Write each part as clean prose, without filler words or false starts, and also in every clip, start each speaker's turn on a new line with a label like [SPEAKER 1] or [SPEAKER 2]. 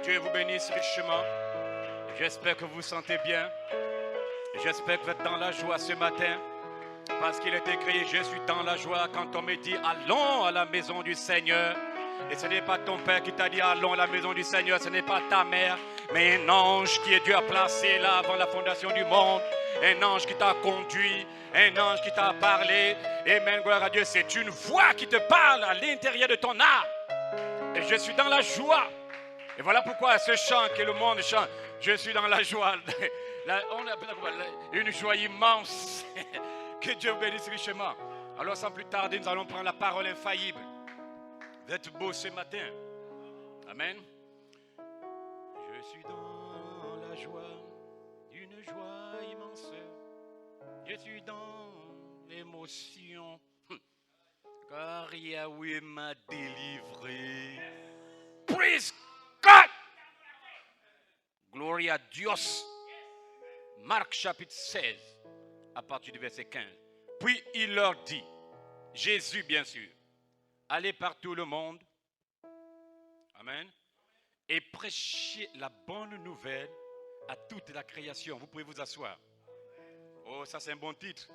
[SPEAKER 1] Dieu vous bénisse richement. J'espère que vous vous sentez bien. J'espère que vous êtes dans la joie ce matin. Parce qu'il est écrit, je suis dans la joie quand on me dit, allons à la maison du Seigneur. Et ce n'est pas ton père qui t'a dit, allons à la maison du Seigneur. Ce n'est pas ta mère, mais un ange qui est Dieu a placé là avant la fondation du monde. Un ange qui t'a conduit, un ange qui t'a parlé. Amen, gloire à Dieu. C'est une voix qui te parle à l'intérieur de ton âme. Et je suis dans la joie. Et voilà pourquoi ce chant que le monde chante, je suis dans la joie. On a une joie immense. Que Dieu vous bénisse richement. Alors sans plus tarder, nous allons prendre la parole infaillible. Vous êtes beaux ce matin. Amen. Je suis dans la joie, une joie immense. Je suis dans l'émotion. Car Yahweh m'a délivré. Praise God. Gloire à Dieu. Marc chapitre 16, à partir du verset 15. Puis il leur dit, Jésus bien sûr, allez par tout le monde, amen, et prêchez la bonne nouvelle à toute la création. Vous pouvez vous asseoir. Oh, ça c'est un bon titre,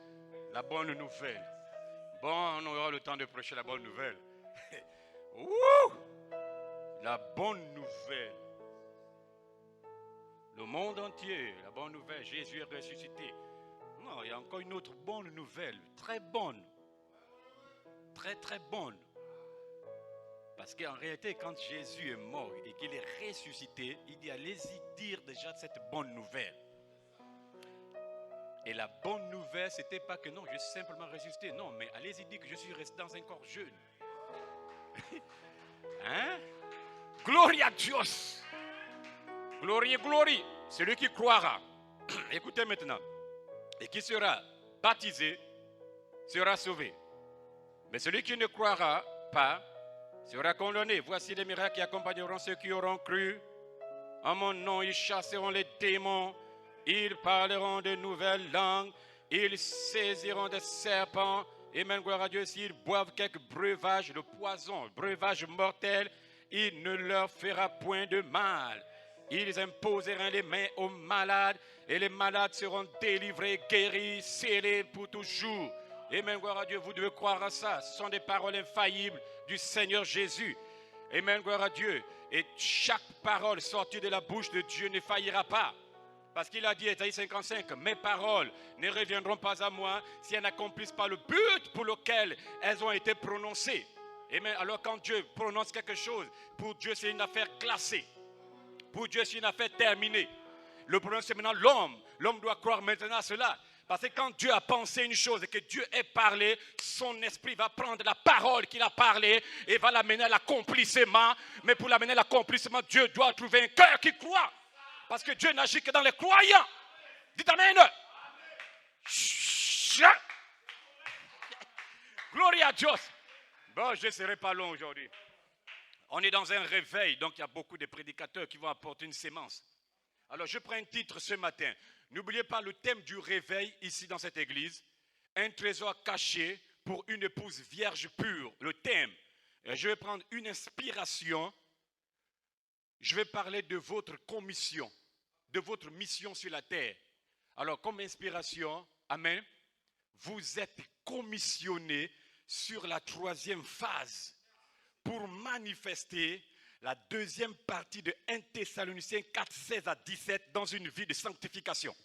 [SPEAKER 1] la bonne nouvelle. Bon, on aura le temps de prêcher la bonne nouvelle. Wouh! La bonne nouvelle. Le monde entier, la bonne nouvelle, Jésus est ressuscité. Non, il y a encore une autre bonne nouvelle, très bonne. Très très bonne. Parce qu'en réalité, quand Jésus est mort et qu'il est ressuscité, il dit allez-y dire déjà cette bonne nouvelle. Et la bonne nouvelle, ce n'était pas que non, je suis simplement ressuscité. Non, mais allez-y dire que je suis resté dans un corps jeune. Hein? Gloire à Dieu. Glorie, glorie. Celui qui croira, écoutez maintenant, et qui sera baptisé, sera sauvé. Mais celui qui ne croira pas, sera condamné. Voici les miracles qui accompagneront ceux qui auront cru. En mon nom, ils chasseront les démons. Ils parleront de nouvelles langues. Ils saisiront des serpents. Amen, gloire à Dieu. S'ils boivent quelque breuvage de poison, breuvage mortel, il ne leur fera point de mal. Ils imposeront les mains aux malades et les malades seront délivrés, guéris, scellés pour toujours. Amen, gloire à Dieu. Vous devez croire à ça. Ce sont des paroles infaillibles du Seigneur Jésus. Amen, gloire à Dieu. Et chaque parole sortie de la bouche de Dieu ne faillira pas. Parce qu'il a dit, Ésaïe 55, mes paroles ne reviendront pas à moi si elles n'accomplissent pas le but pour lequel elles ont été prononcées. Amen. Alors quand Dieu prononce quelque chose, pour Dieu c'est une affaire classée. Pour Dieu c'est une affaire terminée. Le problème c'est maintenant l'homme. L'homme doit croire maintenant à cela. Parce que quand Dieu a pensé une chose et que Dieu ait parlé, son esprit va prendre la parole qu'il a parlée et va l'amener à l'accomplissement. Mais pour l'amener à l'accomplissement, Dieu doit trouver un cœur qui croit. Parce que Dieu n'agit que dans les croyants. Dites amen. Gloire à Dieu. Bon, je ne serai pas long aujourd'hui. On est dans un réveil, donc il y a beaucoup de prédicateurs qui vont apporter une sémence. Alors je prends un titre ce matin. N'oubliez pas le thème du réveil ici dans cette église. Un trésor caché pour une épouse vierge pure. Le thème. Je vais prendre une inspiration. Je vais parler de votre commission, de votre mission sur la terre. Alors comme inspiration, amen, vous êtes commissionné sur la troisième phase pour manifester la deuxième partie de 1 Thessaloniciens 4, 16 à 17 dans une vie de sanctification.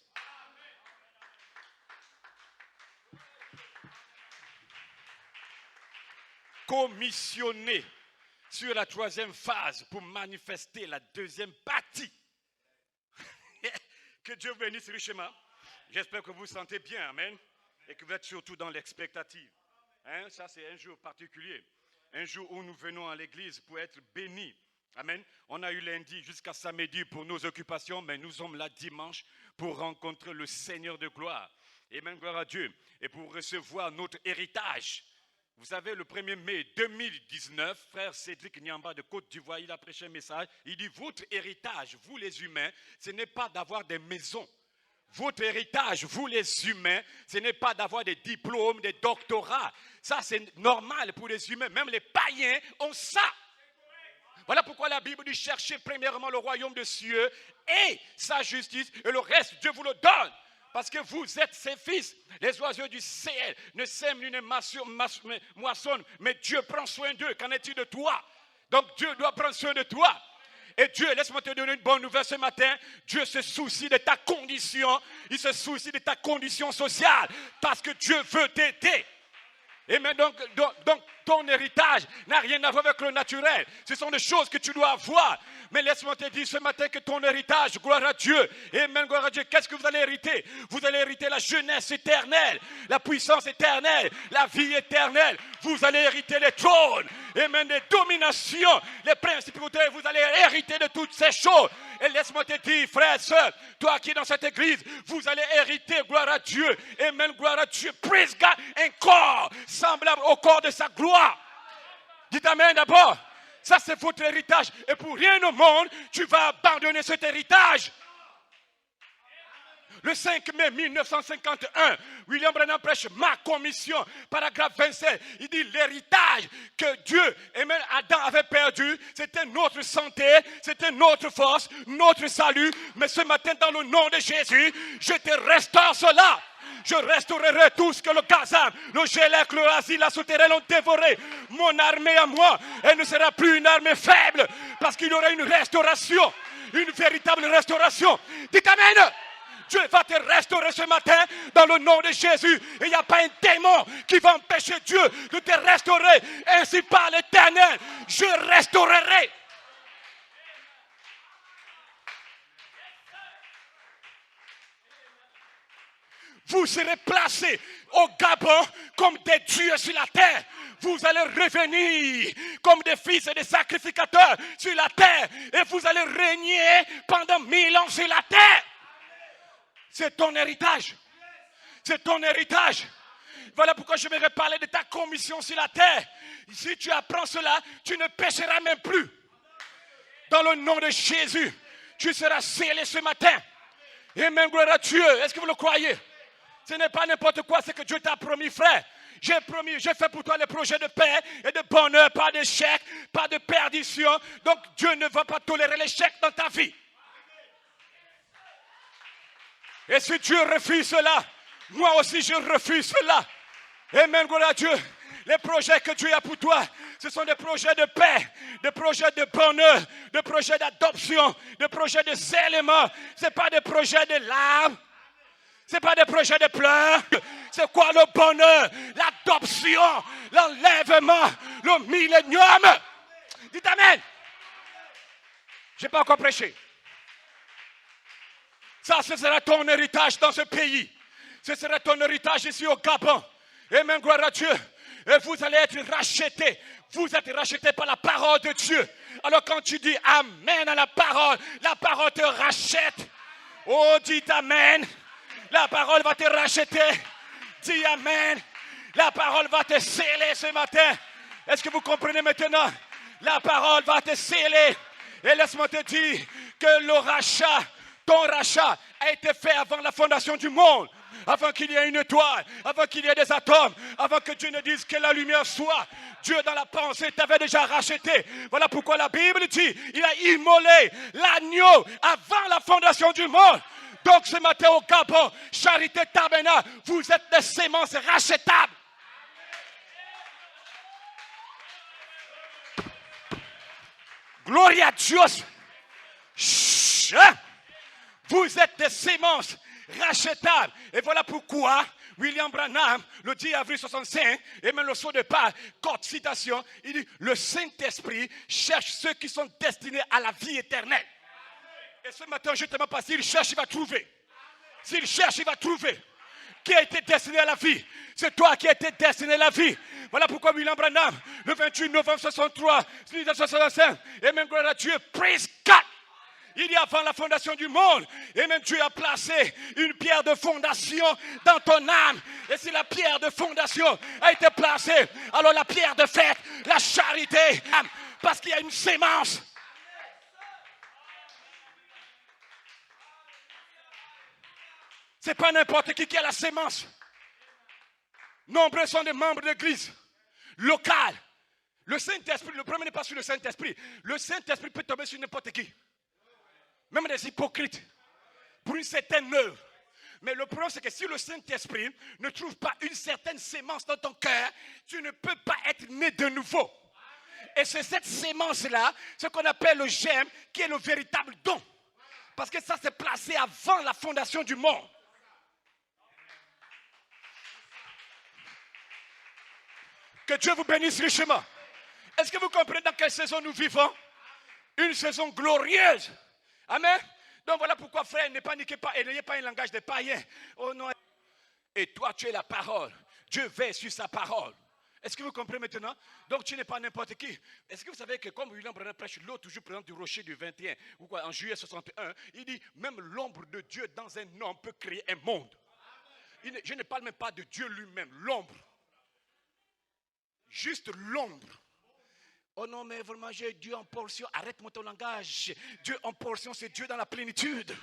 [SPEAKER 1] Commissionné sur la troisième phase pour manifester la deuxième partie. Que Dieu vous bénisse richement. J'espère que vous vous sentez bien, amen, et que vous êtes surtout dans l'expectative. Hein? Ça, c'est un jour particulier. Un jour où nous venons à l'église pour être bénis. Amen. On a eu lundi jusqu'à samedi pour nos occupations, mais nous sommes là dimanche pour rencontrer le Seigneur de gloire. Amen, gloire à Dieu. Et pour recevoir notre héritage. Vous savez, le 1er mai 2019, frère Cédric Nyamba de Côte d'Ivoire, il a prêché un message. Il dit, votre héritage, vous les humains, ce n'est pas d'avoir des maisons. Votre héritage, vous les humains, ce n'est pas d'avoir des diplômes, des doctorats. Ça, c'est normal pour les humains. Même les païens ont ça. Voilà pourquoi la Bible dit cherchez premièrement le royaume des cieux et sa justice, et le reste, Dieu vous le donne. Parce que vous êtes ses fils. Les oiseaux du ciel ne sèment ni ne moissonnent, mais Dieu prend soin d'eux. Qu'en est-il de toi? Donc Dieu doit prendre soin de toi. Et Dieu, laisse-moi te donner une bonne nouvelle ce matin. Dieu se soucie de ta condition. Il se soucie de ta condition sociale. Parce que Dieu veut t'aider. Et mais donc, ton héritage n'a rien à voir avec le naturel. Ce sont des choses que tu dois avoir. Mais laisse-moi te dire ce matin que ton héritage, gloire à Dieu. Amen, gloire à Dieu. Qu'est-ce que vous allez hériter? Vous allez hériter la jeunesse éternelle, la puissance éternelle, la vie éternelle. Vous allez hériter les trônes, amen, les dominations, les principautés. Vous allez hériter de toutes ces choses. Et laisse-moi te dire, frère, sœur, toi qui es dans cette église, vous allez hériter, gloire à Dieu. Amen, gloire à Dieu. Praise God, un corps semblable au corps de sa gloire. Dites amen d'abord. Ça, c'est votre héritage. Et pour rien au monde, tu vas abandonner cet héritage. Le 5 mai 1951, William Branham prêche ma commission, paragraphe 27. Il dit l'héritage que Dieu, amen, Adam avait perdu, c'était notre santé, c'était notre force, notre salut. Mais ce matin, dans le nom de Jésus, je te restaure cela. Je restaurerai tout ce que le Gazam, le Gélec, le Asile, la souterraine ont dévoré. Mon armée à moi, elle ne sera plus une armée faible, parce qu'il y aura une restauration, une véritable restauration. Dites amen. Dieu va te restaurer ce matin dans le nom de Jésus. Et il n'y a pas un démon qui va empêcher Dieu de te restaurer. Ainsi par l'Éternel, je restaurerai. Vous serez placés au Gabon comme des dieux sur la terre. Vous allez revenir comme des fils et des sacrificateurs sur la terre. Et vous allez régner pendant 1000 ans sur la terre. C'est ton héritage. C'est ton héritage. Voilà pourquoi je vais parler de ta commission sur la terre. Si tu apprends cela, tu ne pécheras même plus. Dans le nom de Jésus, tu seras scellé ce matin. Amen, gloire à Dieu. Est-ce que vous le croyez? Ce n'est pas n'importe quoi ce que Dieu t'a promis, frère. J'ai promis, j'ai fait pour toi les projets de paix et de bonheur, pas d'échec, pas de perdition. Donc Dieu ne va pas tolérer l'échec dans ta vie. Et si Dieu refuse cela, moi aussi je refuse cela. Amen, gloire à Dieu. Les projets que Dieu a pour toi, ce sont des projets de paix, des projets de bonheur, des projets d'adoption, des projets de scellement. Ce n'est pas des projets de larmes. Ce n'est pas des projets de pleurs. C'est quoi le bonheur, l'adoption, l'enlèvement, le millénium? Dites amen. Je n'ai pas encore prêché. Ça, ce sera ton héritage dans ce pays. Ce sera ton héritage ici au Gabon. Amen, gloire à Dieu. Et vous allez être rachetés. Vous êtes rachetés par la parole de Dieu. Alors quand tu dis amen à la parole te rachète. Oh, dites amen. La parole va te racheter. Dis amen. La parole va te sceller ce matin. Est-ce que vous comprenez maintenant? La parole va te sceller. Et laisse-moi te dire que le rachat, ton rachat a été fait avant la fondation du monde. Avant qu'il y ait une étoile, avant qu'il y ait des atomes, avant que Dieu ne dise que la lumière soit. Dieu dans la pensée t'avait déjà racheté. Voilà pourquoi la Bible dit, il a immolé l'agneau avant la fondation du monde. Donc ce matin au Gabon, Charité Tabernacle, vous êtes des semences rachetables. Gloria a Dios. Vous êtes des semences rachetables. Et voilà pourquoi William Branham, le 10 avril 65, et même le saut de pas, courte citation, il dit, le Saint-Esprit cherche ceux qui sont destinés à la vie éternelle. Et ce matin, justement, parce qu'il cherche, il va trouver. S'il cherche, il va trouver. Qui a été destiné à la vie? C'est toi qui as été destiné à la vie. Voilà pourquoi William Branham, le 28 novembre 63, 1965, et même gloire à Dieu, praise God. Il y a avant la fondation du monde, et même Dieu a placé une pierre de fondation dans ton âme. Et si la pierre de fondation a été placée, alors la pierre de fête, la charité, parce qu'il y a une sémence. Ce n'est pas n'importe qui a la sémence. Nombreux sont les membres de l'église locale, Le Saint-Esprit, le problème n'est pas sur le Saint-Esprit. Le Saint-Esprit peut tomber sur n'importe qui. Même des hypocrites. Pour une certaine œuvre. Mais le problème, c'est que si le Saint-Esprit ne trouve pas une certaine sémence dans ton cœur, tu ne peux pas être né de nouveau. Et c'est cette sémence-là, ce qu'on appelle le germe, qui est le véritable don. Parce que ça s'est placé avant la fondation du monde. Que Dieu vous bénisse richement. Est-ce que vous comprenez dans quelle saison nous vivons? Une saison glorieuse. Amen. Donc voilà pourquoi, frère, ne paniquez pas et n'ayez pas un langage de païen. Oh non. Et toi, tu es la parole. Dieu veille sur sa parole. Est-ce que vous comprenez maintenant? Donc tu n'es pas n'importe qui. Est-ce que vous savez que comme William Branham prêche l'eau toujours présente du rocher du 21, ou quoi, en juillet 61, il dit même l'ombre de Dieu dans un homme peut créer un monde. Je ne parle même pas de Dieu lui-même, l'ombre. Juste l'ombre. Oh non, mais vraiment, j'ai Dieu en portion. Arrête-moi ton langage. Dieu en portion, c'est Dieu dans la plénitude.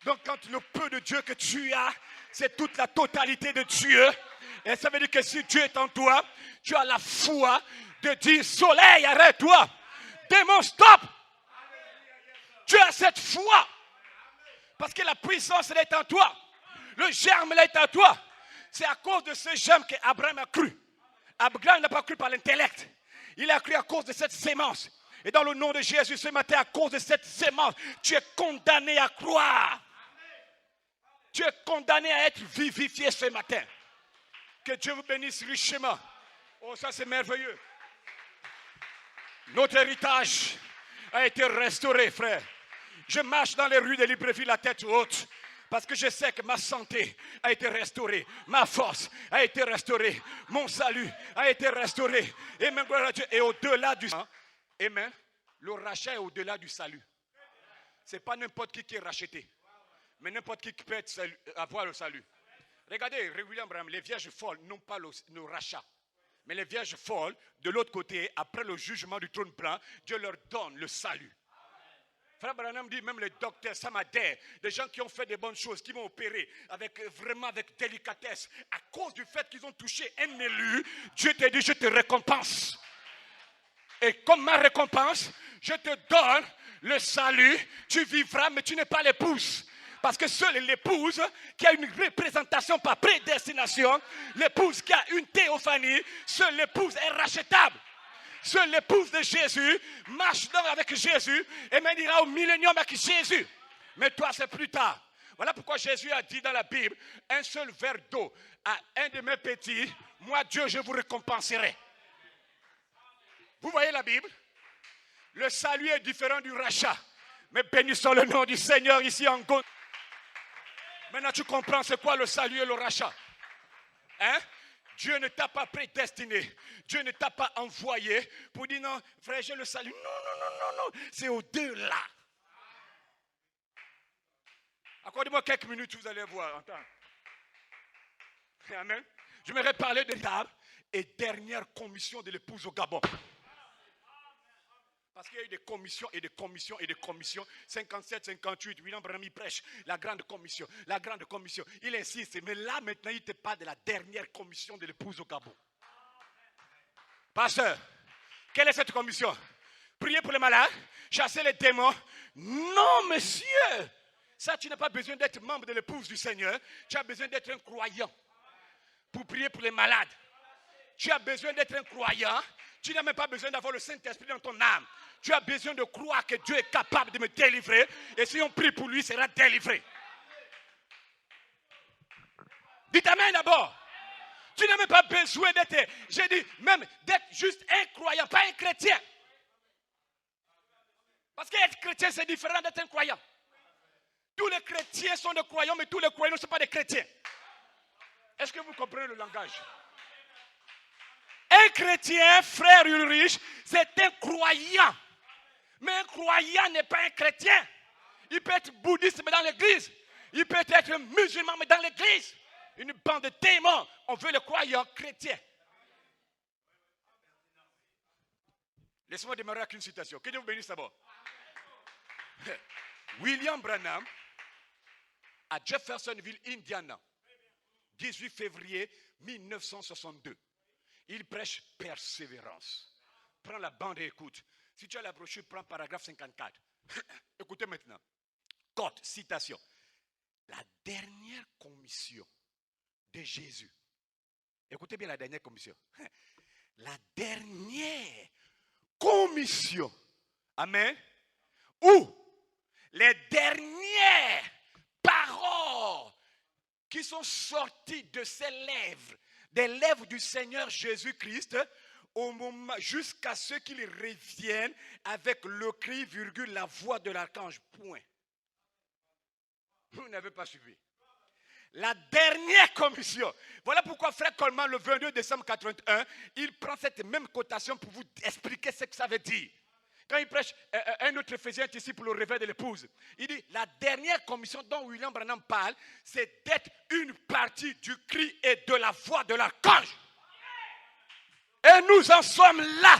[SPEAKER 1] Donc, quand le peu de Dieu que tu as, c'est toute la totalité de Dieu. Et ça veut dire que si Dieu est en toi, tu as la foi de dire soleil, arrête-toi. Démon, stop. Tu as cette foi. Parce que la puissance, elle est en toi. Le germe, elle est en toi. C'est à cause de ce germe qu'Abraham a cru. Abraham n'a pas cru par l'intellect. Il a cru à cause de cette sémence. Et dans le nom de Jésus, ce matin, à cause de cette sémence, tu es condamné à croire. Tu es condamné à être vivifié ce matin. Que Dieu vous bénisse richement. Oh, ça c'est merveilleux. Notre héritage a été restauré, frère. Je marche dans les rues de Libreville la tête haute. Parce que je sais que ma santé a été restaurée. Ma force a été restaurée. Mon salut a été restauré. Amen. Et au-delà du salut. Amen. Le rachat est au-delà du salut. Ce n'est pas n'importe qui est racheté. Mais n'importe qui peut avoir le salut. Regardez, William Branham, les vierges folles n'ont pas le rachat. Mais les vierges folles, de l'autre côté, après le jugement du trône blanc, Dieu leur donne le salut. Frère Branham dit, même les docteurs, Samadère, des gens qui ont fait des bonnes choses, qui m'ont opéré vraiment avec délicatesse, à cause du fait qu'ils ont touché un élu, Dieu te dit, je te récompense. Et comme ma récompense, je te donne le salut, tu vivras, mais tu n'es pas l'épouse. Parce que seule l'épouse qui a une représentation par prédestination, l'épouse qui a une théophanie, seule l'épouse est rachetable. Seule l'épouse de Jésus marche donc avec Jésus et mènera au millénium avec Jésus. Mais toi, c'est plus tard. Voilà pourquoi Jésus a dit dans la Bible, un seul verre d'eau à un de mes petits, moi Dieu, je vous récompenserai. Vous voyez la Bible? Le salut est différent du rachat. Mais bénissons le nom du Seigneur ici en Côte. Maintenant, tu comprends c'est quoi le salut et le rachat. Hein? Dieu ne t'a pas prédestiné. Dieu ne t'a pas envoyé pour dire non, frère, j'ai le salut. Non. C'est au-delà. Accordez-moi quelques minutes, vous allez voir. Attends. Amen. Je m'aimerais parler de l'étape et dernière commission de l'épouse au Gabon. Parce qu'il y a eu des commissions et des commissions et des commissions. 57, 58, William Branham prêche la grande commission. La grande commission. Il insiste. Mais là, maintenant, il te parle de la dernière commission de l'épouse au Gabon. Pasteur, quelle est cette commission? Prier pour les malades, chasser les démons. Non, monsieur. Ça, tu n'as pas besoin d'être membre de l'épouse du Seigneur. Tu as besoin d'être un croyant pour prier pour les malades. Tu as besoin d'être un croyant. Tu n'as même pas besoin d'avoir le Saint-Esprit dans ton âme. Tu as besoin de croire que Dieu est capable de me délivrer. Et si on prie pour lui, il sera délivré. Dites amen d'abord. Tu n'as même pas besoin d'être, j'ai dit, même d'être juste un croyant, pas un chrétien. Parce qu'être chrétien, c'est différent d'être un croyant. Tous les chrétiens sont des croyants, mais tous les croyants ne sont pas des chrétiens. Est-ce que vous comprenez le langage? Un chrétien, frère Ulrich, c'est un croyant. Mais un croyant n'est pas un chrétien. Il peut être bouddhiste, mais dans l'église. Il peut être musulman, mais dans l'église. Une bande de démons. On veut les croyants chrétiens. Laissez-moi démarrer avec une citation. Que Dieu vous bénisse d'abord. William Branham, à Jeffersonville, Indiana, 18 février 1962. Il prêche persévérance. prends la bande et écoute. Si tu as la brochure, prends paragraphe 54. Écoutez maintenant. Cote, citation. La dernière commission de Jésus. Écoutez bien la dernière commission. La dernière commission. Amen. Où les dernières paroles qui sont sorties de ses lèvres, des lèvres du Seigneur Jésus-Christ, au moment jusqu'à ce qu'il revienne avec le cri, virgule, la voix de l'archange. Point. Vous n'avez pas suivi. La dernière commission. Voilà pourquoi frère Coleman, le 22 décembre 81, il prend cette même cotation pour vous expliquer ce que ça veut dire. Quand il prêche un autre Éphésiens ici pour le réveil de l'épouse, il dit la dernière commission dont William Branham parle, c'est d'être une partie du cri et de la voix de l'archange. Et nous en sommes là.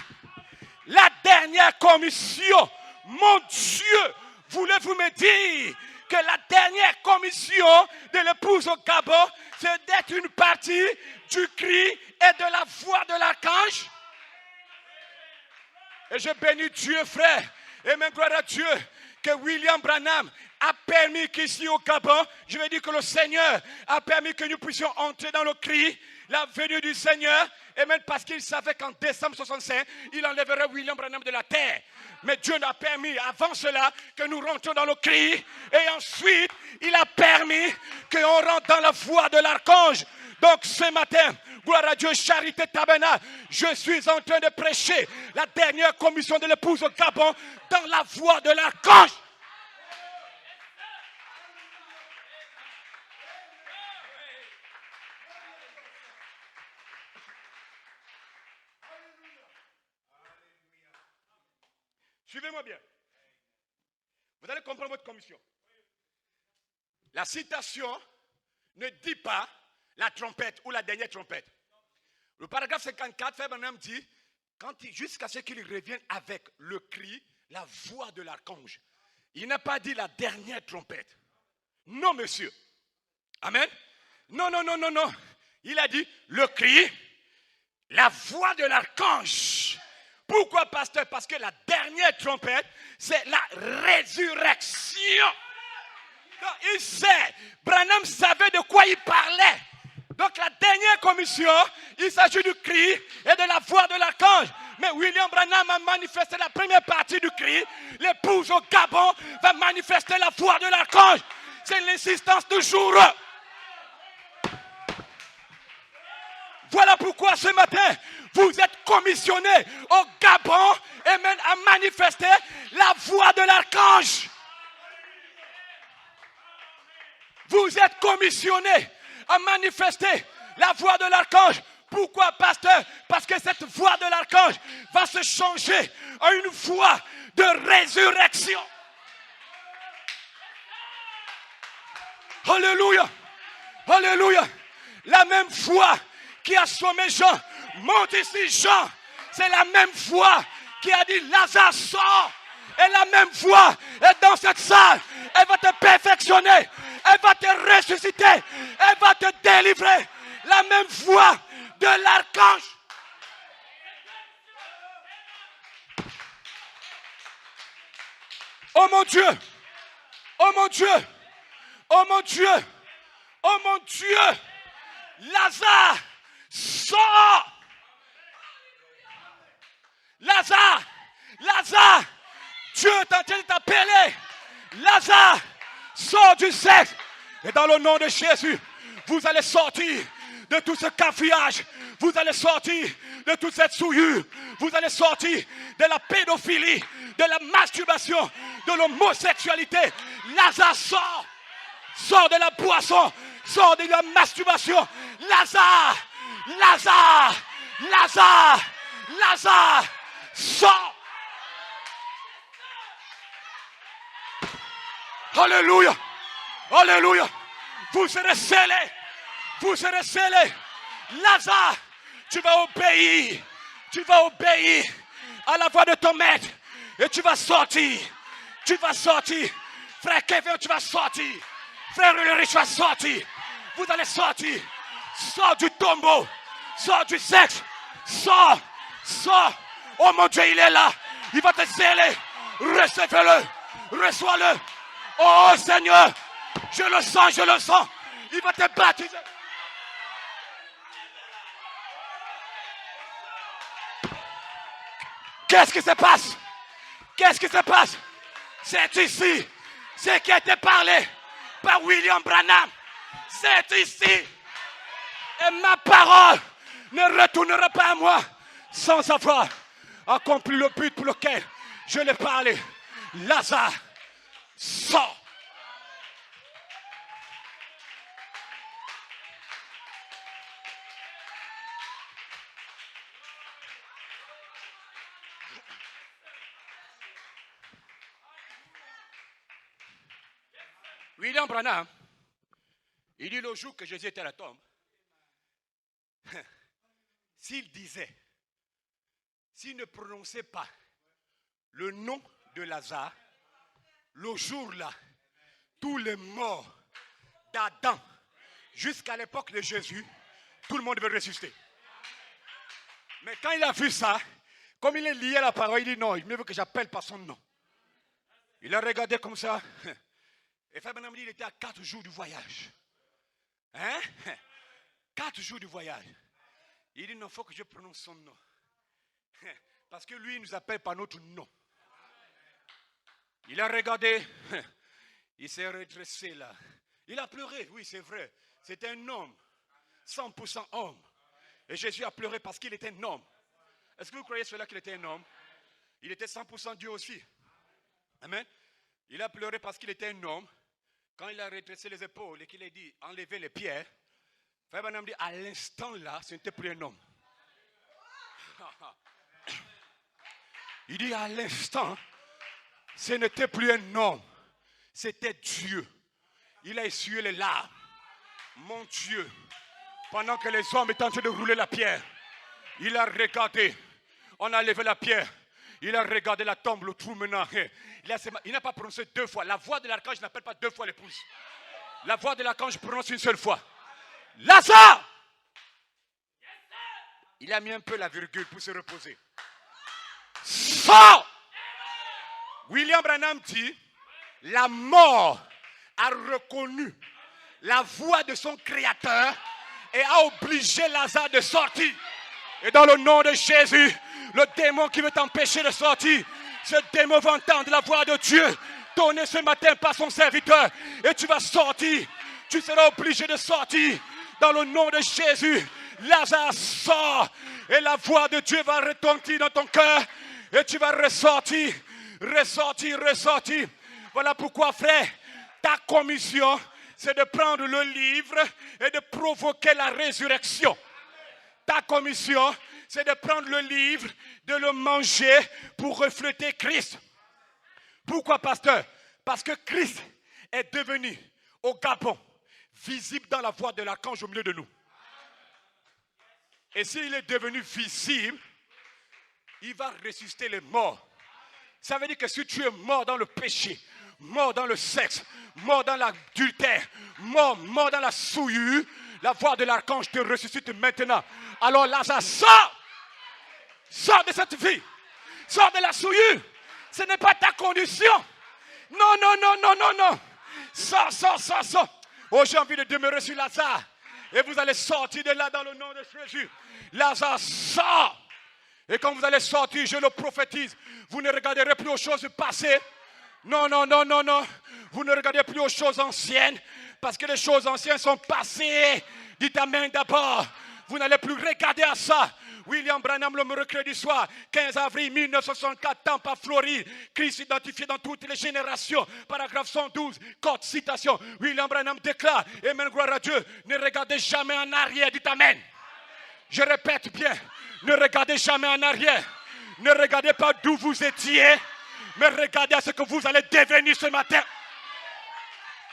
[SPEAKER 1] La dernière commission. Mon Dieu, voulez-vous me dire que la dernière commission de l'épouse au Gabon, c'est d'être une partie du cri et de la voix de l'archange? Et je bénis Dieu, frère, et même gloire à Dieu, que William Branham a permis qu'ici au Gabon, je vais dire que le Seigneur a permis que nous puissions entrer dans le cri, la venue du Seigneur, et même parce qu'il savait qu'en décembre 65, il enlèverait William Branham de la terre. Mais Dieu n'a permis avant cela que nous rentrions dans le cri, et ensuite, il a permis qu'on rentre dans la voix de l'archange. Donc ce matin, gloire à Dieu, Charité Tabernacle, je suis en train de prêcher la dernière commission de l'épouse au Gabon dans la voix de l'archange. Suivez-moi bien. Vous allez comprendre votre commission. La citation ne dit pas la trompette ou la dernière trompette. Le paragraphe 54, Frère Branham dit, jusqu'à ce qu'il revienne avec le cri, la voix de l'archange. Il n'a pas dit la dernière trompette. Non, monsieur. Amen. Non. Il a dit le cri, la voix de l'archange. Pourquoi, pasteur? Parce que la dernière trompette, c'est la résurrection. Donc, il sait, Branham savait de quoi il parlait. Donc la dernière commission, il s'agit du cri et de la voix de l'archange. Mais William Branham a manifesté la première partie du cri. L'épouse au Gabon va manifester la voix de l'archange. C'est l'insistance toujours. Voilà pourquoi ce matin, vous êtes commissionnés au Gabon et même à manifester la voix de l'archange. Vous êtes commissionnés à manifester la voix de l'archange. Pourquoi, pasteur? Parce que cette voix de l'archange va se changer en une voix de résurrection. Alléluia. Alléluia. La même voix qui a sommé Jean, monte ici Jean. C'est la même voix qui a dit Lazare sort. Et la même voix est dans cette salle. Elle va te perfectionner. Elle va te ressusciter. Elle va te délivrer. La même voix de l'archange. Oh mon Dieu. Oh mon Dieu. Oh mon Dieu. Oh mon Dieu. Lazare, sors. Lazare. Lazare. Dieu est en train de t'appeler. Lazare, sors du sexe. Et dans le nom de Jésus, vous allez sortir de tout ce cafouillage. Vous allez sortir de toute cette souillure. Vous allez sortir de la pédophilie, de la masturbation, de l'homosexualité. Lazare, sort. Sors de la boisson. Sors de la masturbation. Lazare, Lazare, Lazare, Lazare, sors. Alléluia. Alléluia. Vous serez scellés. Vous serez scellés. Lazare, tu vas obéir. Tu vas obéir à la voix de ton maître. Et tu vas sortir. Tu vas sortir. Frère Kevin, tu vas sortir. Frère Ulrich, tu vas sortir. Vous allez sortir. Sors du tombeau. Sors du sexe. Sors. Sors. Oh mon Dieu, il est là. Il va te sceller. Recevez-le. Reçois-le. Oh Seigneur, je le sens, je le sens. Il va te baptiser. Qu'est-ce qui se passe? Qu'est-ce qui se passe? C'est ici. Ce qui a été parlé par William Branham. C'est ici. Et ma parole ne retournera pas à moi sans avoir accompli le but pour lequel je l'ai parlé. Lazare, sort. William Branham, il dit le jour que Jésus était à la tombe, s'il ne prononçait pas le nom de Lazare, le jour-là, tous les morts d'Adam jusqu'à l'époque de Jésus, tout le monde devait ressusciter. Mais quand il a vu ça, comme il est lié à la parole, il dit non, il me veut que j'appelle par son nom. Il a regardé comme ça. Et Frère Branham dit qu'il était à 4 jours du voyage. 4 jours du voyage. Il dit non, il faut que je prononce son nom. Parce que lui, il nous appelle par notre nom. Il a regardé. Il s'est redressé là. Il a pleuré, oui, c'est vrai. C'était un homme. 100% homme. Et Jésus a pleuré parce qu'il était un homme. Est-ce que vous croyez cela qu'il était un homme? Il était 100% Dieu aussi. Amen. Il a pleuré parce qu'il était un homme. Quand il a redressé les épaules et qu'il a dit enlever les pierres, Frère Branham dit à l'instant là, ce n'était plus un homme. Il dit à l'instant, ce n'était plus un homme, c'était Dieu. Il a essuyé les larmes. Mon Dieu, pendant que les hommes étaient en train de rouler la pierre, il a regardé, on a levé la pierre. Il a regardé la tombe, le trou menant. Il n'a pas prononcé 2 fois. La voix de l'archange n'appelle pas 2 fois l'épouse. La voix de l'archange prononce une seule fois. Lazare! Il a mis un peu la virgule pour se reposer. Sors! William Branham dit, la mort a reconnu la voix de son créateur et a obligé Lazare de sortir. Et dans le nom de Jésus, le démon qui veut t'empêcher de sortir, ce démon va entendre la voix de Dieu donner ce matin par son serviteur. Et tu vas sortir. Tu seras obligé de sortir. Dans le nom de Jésus, Lazare sort. Et la voix de Dieu va retentir dans ton cœur. Et tu vas ressortir. Ressortir. Voilà pourquoi, frère, ta commission, c'est de prendre le livre et de provoquer la résurrection. Ta commission, c'est de prendre le livre, de le manger pour refléter Christ. Pourquoi, pasteur? Parce que Christ est devenu au Gabon visible dans la voix de l'archange au milieu de nous. Et s'il est devenu visible, il va ressusciter les morts. Ça veut dire que si tu es mort dans le péché, mort dans le sexe, mort dans l'adultère, mort dans la souillure, la voix de l'archange te ressuscite maintenant. Alors Lazare, sors de cette vie. Sors de la souillure. Ce n'est pas ta condition. Non. Sors. Oh, j'ai envie de demeurer sur Lazare. Et vous allez sortir de là dans le nom de Jésus. Lazare, sors. Et quand vous allez sortir, je le prophétise, vous ne regarderez plus aux choses passées. Non. Vous ne regardez plus aux choses anciennes. Parce que les choses anciennes sont passées. Dites amen d'abord. Vous n'allez plus regarder à ça. William Branham, le mercredi soir, 15 avril 1964, Tampa, Floride. Christ identifié dans toutes les générations. Paragraphe 112, code citation. William Branham déclare, amen, gloire à Dieu, ne regardez jamais en arrière. Dites amen. Je répète bien, ne regardez jamais en arrière. Ne regardez pas d'où vous étiez, mais regardez à ce que vous allez devenir ce matin.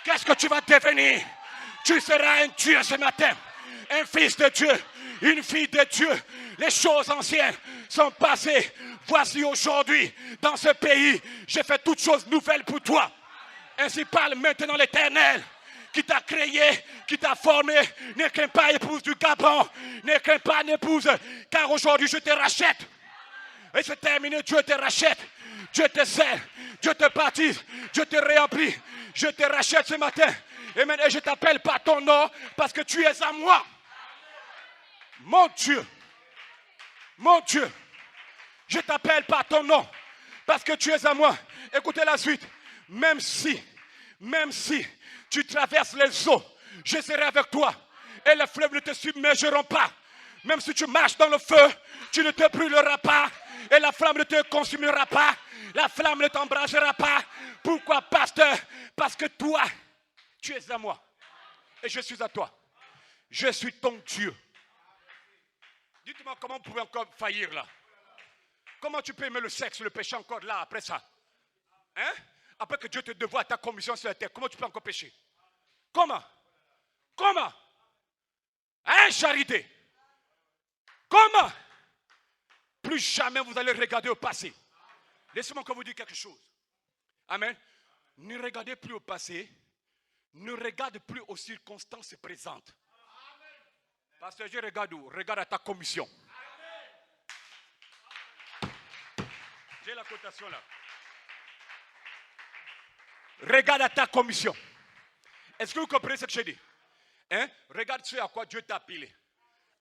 [SPEAKER 1] Qu'est-ce que tu vas devenir? Tu seras un Dieu ce matin, un fils de Dieu, une fille de Dieu. Les choses anciennes sont passées. Voici aujourd'hui, dans ce pays, j'ai fait toutes choses nouvelles pour toi. Ainsi parle maintenant l'Éternel, qui t'a créé, qui t'a formé. Ne crains pas, épouse du Gabon. Ne crains pas, épouse, car aujourd'hui je te rachète. Et c'est terminé, Dieu te rachète. Dieu te scelle. Dieu te baptise. Dieu te réemplit. Je te rachète ce matin. Amen. Et je t'appelle par ton nom parce que tu es à moi. Mon Dieu. Mon Dieu. Je t'appelle par ton nom parce que tu es à moi. Écoutez la suite. Même si tu traverses les eaux, je serai avec toi. Et les fleuves ne te submergeront pas. Même si tu marches dans le feu, tu ne te brûleras pas. Et la flamme ne te consumera pas. La flamme ne t'embrasera pas. Pourquoi, pasteur? Parce que toi, tu es à moi. Et je suis à toi. Je suis ton Dieu. Dites-moi comment vous pouvez encore faillir là. Comment tu peux aimer le sexe, le péché encore là après ça? Hein? Après que Dieu te dévoie ta commission sur la terre, comment tu peux encore pécher? Comment? Comment? Hein, charité? Comment? Plus jamais vous allez regarder au passé. Laissez-moi encore vous dire quelque chose. Amen. Ne regardez plus au passé. Ne regarde plus aux circonstances présentes. Parce que je regarde où? Regarde à ta commission. J'ai la cotation là. Regarde à ta commission. Est-ce que vous comprenez ce que je dis? Hein? Regarde ce à quoi Dieu t'a appelé.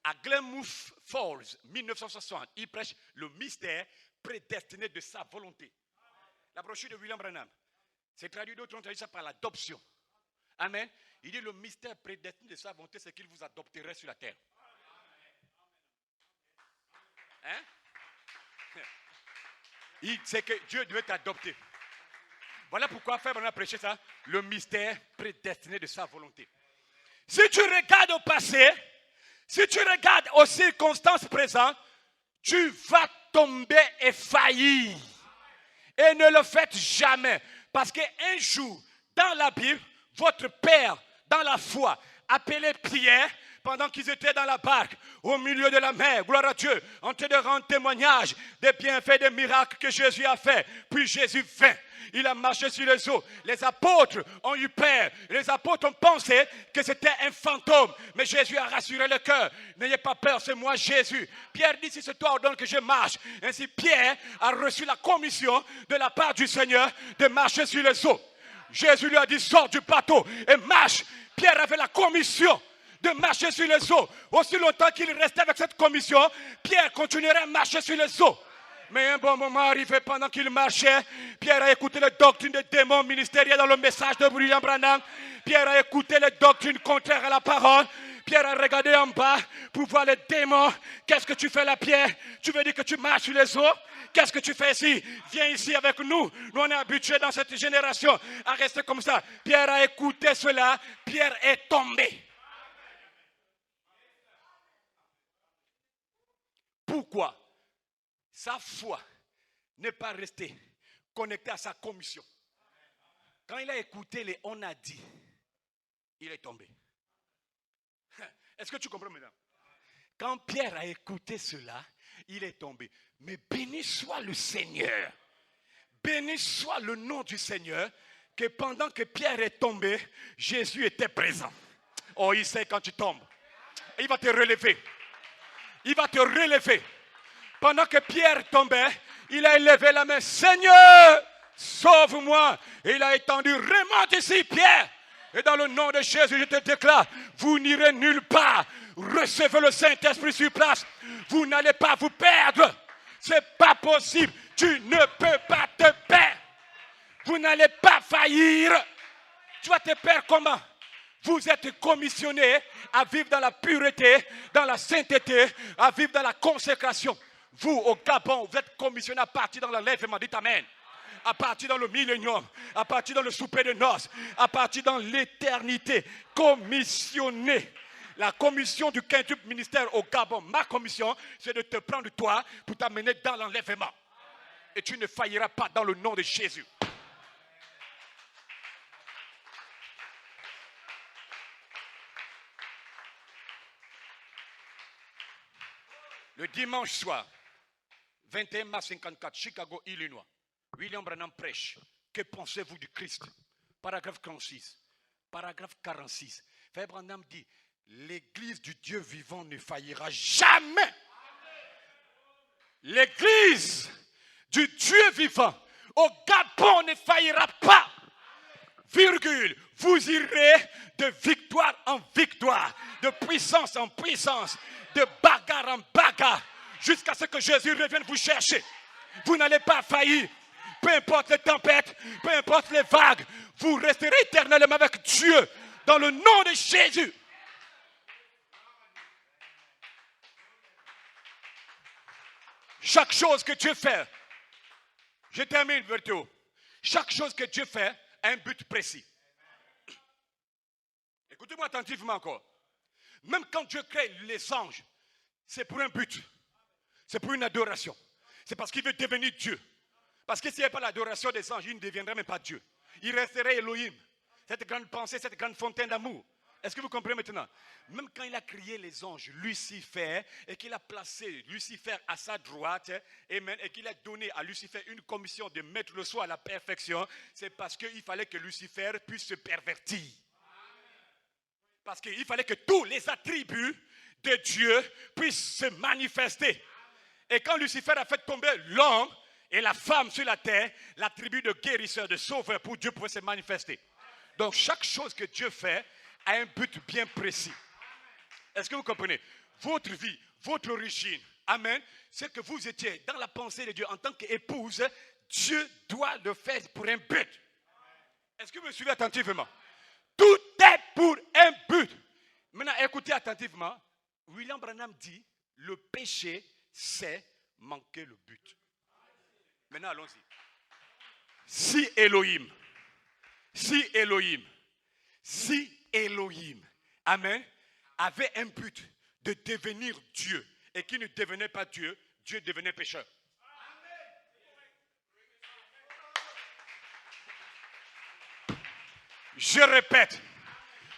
[SPEAKER 1] À Glenmouth Falls, 1960, il prêche le mystère prédestiné de sa volonté. La brochure de William Branham, c'est traduit, d'autres ont traduit ça par l'adoption. Amen. Il dit le mystère prédestiné de sa volonté, c'est qu'il vous adopterait sur la terre. Hein? C'est que Dieu devait t'adopter. Voilà pourquoi Frère Branham a prêché ça, le mystère prédestiné de sa volonté. Si tu regardes au passé, si tu regardes aux circonstances présentes, tu vas tomber et faillir. Et ne le faites jamais. Parce qu'un jour, dans la Bible, votre père, dans la foi, appelé Pierre, pendant qu'ils étaient dans la barque, au milieu de la mer, gloire à Dieu, en train de rendre témoignage des bienfaits, des miracles que Jésus a fait. Puis Jésus vint. Il a marché sur les eaux. Les apôtres ont eu peur. Les apôtres ont pensé que c'était un fantôme. Mais Jésus a rassuré le cœur. N'ayez pas peur, c'est moi Jésus. Pierre dit, si c'est toi, ordonne que je marche. Ainsi, Pierre a reçu la commission de la part du Seigneur de marcher sur les eaux. Jésus lui a dit, sors du bateau et marche. Pierre avait la commission de marcher sur les eaux. Aussi longtemps qu'il restait avec cette commission, Pierre continuerait à marcher sur les eaux. Mais un bon moment arrivé pendant qu'il marchait, Pierre a écouté les doctrines des démons ministériels dans le message de William Branham. Pierre a écouté les doctrines contraires à la parole. Pierre a regardé en bas pour voir les démons. Qu'est-ce que tu fais là, Pierre? Tu veux dire que tu marches sur les eaux? Qu'est-ce que tu fais ici? Viens ici avec nous. Nous, on est habitués dans cette génération à rester comme ça. Pierre a écouté cela. Pierre est tombé. Pourquoi? Sa foi n'est pas restée connectée à sa commission. Quand il a écouté les on a dit, il est tombé. Est-ce que tu comprends maintenant? Quand Pierre a écouté cela, il est tombé. Mais béni soit le Seigneur. Béni soit le nom du Seigneur, que pendant que Pierre est tombé, Jésus était présent. Oh, il sait quand tu tombes. Il va te relever. Il va te relever. Pendant que Pierre tombait, il a élevé la main. Seigneur, sauve-moi. Et il a étendu, remonte ici, Pierre. Et dans le nom de Jésus, je te déclare, vous n'irez nulle part. Recevez le Saint-Esprit sur place. Vous n'allez pas vous perdre. C'est pas possible. Tu ne peux pas te perdre. Vous n'allez pas faillir. Tu vas te perdre comment? Vous êtes commissionné à vivre dans la pureté, dans la sainteté, à vivre dans la consécration. Vous, au Gabon, vous êtes commissionné à partir dans l'enlèvement. Dites Amen. À partir dans le millénium, à partir dans le souper de noces, à partir dans l'éternité. Commissionné. La commission du quintuple ministère au Gabon, ma commission, c'est de te prendre toi pour t'amener dans l'enlèvement. Et tu ne failliras pas dans le nom de Jésus. Le dimanche soir, 21 mars 54, Chicago, Illinois, William Branham prêche. Que pensez-vous du Christ? Paragraphe 46. Paragraphe 46. Frère Branham dit, l'église du Dieu vivant ne faillira jamais. L'église du Dieu vivant au Gabon ne faillira pas. Virgule, vous irez de victoire en victoire, de puissance en puissance, de bagarre en bagarre, jusqu'à ce que Jésus revienne vous chercher. Vous n'allez pas faillir. Peu importe les tempêtes, peu importe les vagues, vous resterez éternellement avec Dieu dans le nom de Jésus. Chaque chose que Dieu fait, je termine, Berthaud. Chaque chose que Dieu fait a un but précis. Écoutez-moi attentivement encore. Même quand Dieu crée les anges, c'est pour un but. C'est pour une adoration. C'est parce qu'il veut devenir Dieu. Parce que s'il n'y avait pas l'adoration des anges, il ne deviendrait même pas Dieu. Il resterait Elohim. Cette grande pensée, cette grande fontaine d'amour. Est-ce que vous comprenez maintenant? Même quand il a créé les anges, Lucifer, et qu'il a placé Lucifer à sa droite, amen, et qu'il a donné à Lucifer une commission de mettre le soi à la perfection, c'est parce qu'il fallait que Lucifer puisse se pervertir. Parce qu'il fallait que tous les attributs de Dieu puissent se manifester. Et quand Lucifer a fait tomber l'homme et la femme sur la terre, l'attribut de guérisseur, de sauveur pour Dieu pouvait se manifester. Donc chaque chose que Dieu fait a un but bien précis. Est-ce que vous comprenez? Votre vie, votre origine, amen, c'est que vous étiez dans la pensée de Dieu en tant qu'épouse, Dieu doit le faire pour un but. Est-ce que vous me suivez attentivement? Tout est pour un but. Maintenant, écoutez attentivement. William Branham dit, le péché, c'est manquer le but. Maintenant, allons-y. Si Elohim, amen, avait un but de devenir Dieu et qui ne devenait pas Dieu, Dieu devenait pécheur. Je répète,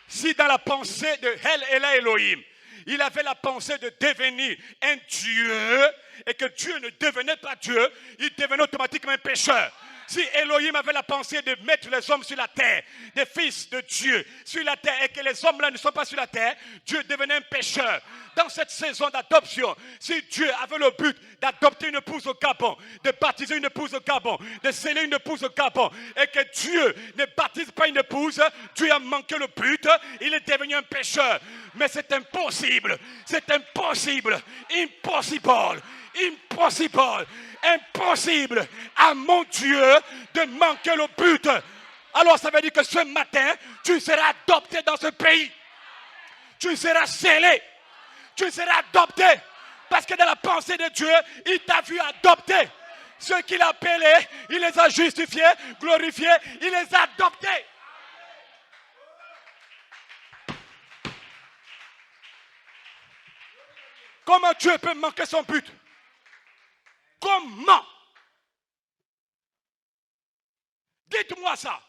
[SPEAKER 1] si dans la pensée de El Elohim, il avait la pensée de devenir un Dieu et que Dieu ne devenait pas Dieu, il devenait automatiquement un pécheur. Si Elohim avait la pensée de mettre les hommes sur la terre, des fils de Dieu sur la terre, et que les hommes-là ne sont pas sur la terre, Dieu devenait un pécheur. Dans cette saison d'adoption, si Dieu avait le but d'adopter une épouse au Gabon, de baptiser une épouse au Gabon, de sceller une épouse au Gabon, et que Dieu ne baptise pas une épouse, Dieu a manqué le but, il est devenu un pécheur. Mais c'est impossible, impossible à mon Dieu de manquer le but. Alors ça veut dire que ce matin, tu seras adopté dans ce pays. Tu seras scellé. Tu seras adopté. Parce que dans la pensée de Dieu, il t'a vu adopter. Ceux qu'il a appelés, il les a justifiés, glorifiés, il les a adoptés. Comment Dieu peut manquer son but? Comment? Dites-moi ça.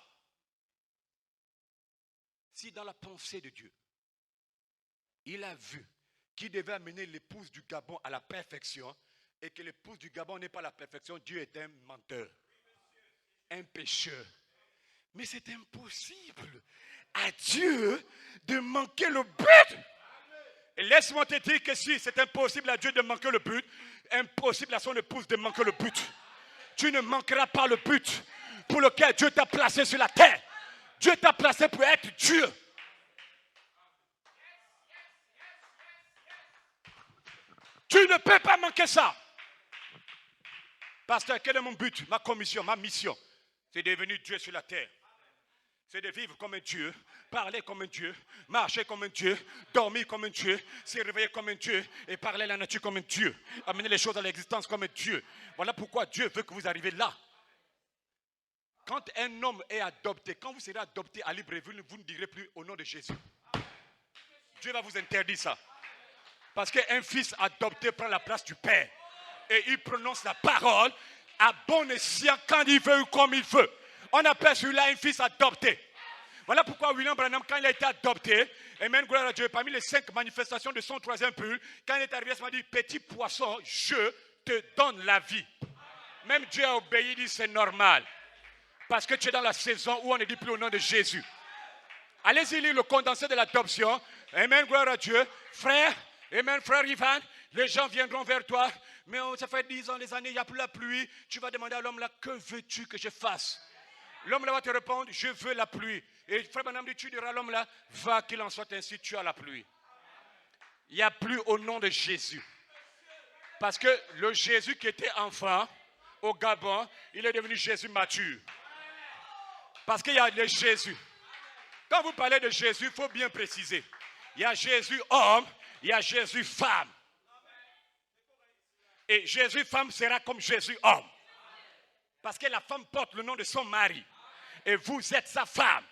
[SPEAKER 1] Si dans la pensée de Dieu, il a vu qu'il devait amener l'épouse du Gabon à la perfection et que l'épouse du Gabon n'est pas la perfection, Dieu est un menteur, un pécheur. Mais c'est impossible à Dieu de manquer le but. Et laisse-moi te dire que si c'est impossible à Dieu de manquer le but, impossible à son épouse de manquer le but. Tu ne manqueras pas le but pour lequel Dieu t'a placé sur la terre. Dieu t'a placé pour être Dieu. Tu ne peux pas manquer ça. Pasteur, quel est mon but, ma commission, ma mission? C'est de devenir Dieu sur la terre. C'est de vivre comme un Dieu, parler comme un Dieu, marcher comme un Dieu, dormir comme un Dieu, se réveiller comme un Dieu et parler la nature comme un Dieu. Amener les choses à l'existence comme un Dieu. Voilà pourquoi Dieu veut que vous arriviez là. Quand un homme est adopté, quand vous serez adopté à Libreville, vous ne direz plus au nom de Jésus. Dieu va vous interdire ça. Parce qu'un fils adopté prend la place du Père. Et il prononce la parole à bon escient quand il veut ou comme il veut. On appelle celui-là un fils adopté. Voilà pourquoi William Branham, quand il a été adopté, amen, gloire à Dieu, parmi les 5 manifestations de son 3e pull, quand il est arrivé, il m'a dit, petit poisson, je te donne la vie. Même Dieu a obéi, il dit, c'est normal. Parce que tu es dans la saison où on ne dit plus au nom de Jésus. Allez-y lire le condensé de l'adoption. Amen, gloire à Dieu. Frère, amen, frère Ivan, Les gens viendront vers toi, mais ça fait 10 ans, des années, il n'y a plus la pluie. Tu vas demander à l'homme là, que veux-tu que je fasse? L'homme là va te répondre, je veux la pluie. Et frère Branham dit, tu diras à l'homme là, va qu'il en soit ainsi, tu as la pluie. Il n'y a plus au nom de Jésus. Parce que le Jésus qui était enfant au Gabon, il est devenu Jésus mature. Parce qu'il y a le Jésus. Quand vous parlez de Jésus, il faut bien préciser. Il y a Jésus homme, il y a Jésus femme. Et Jésus femme sera comme Jésus homme. Parce que la femme porte le nom de son mari. Et vous êtes sa femme.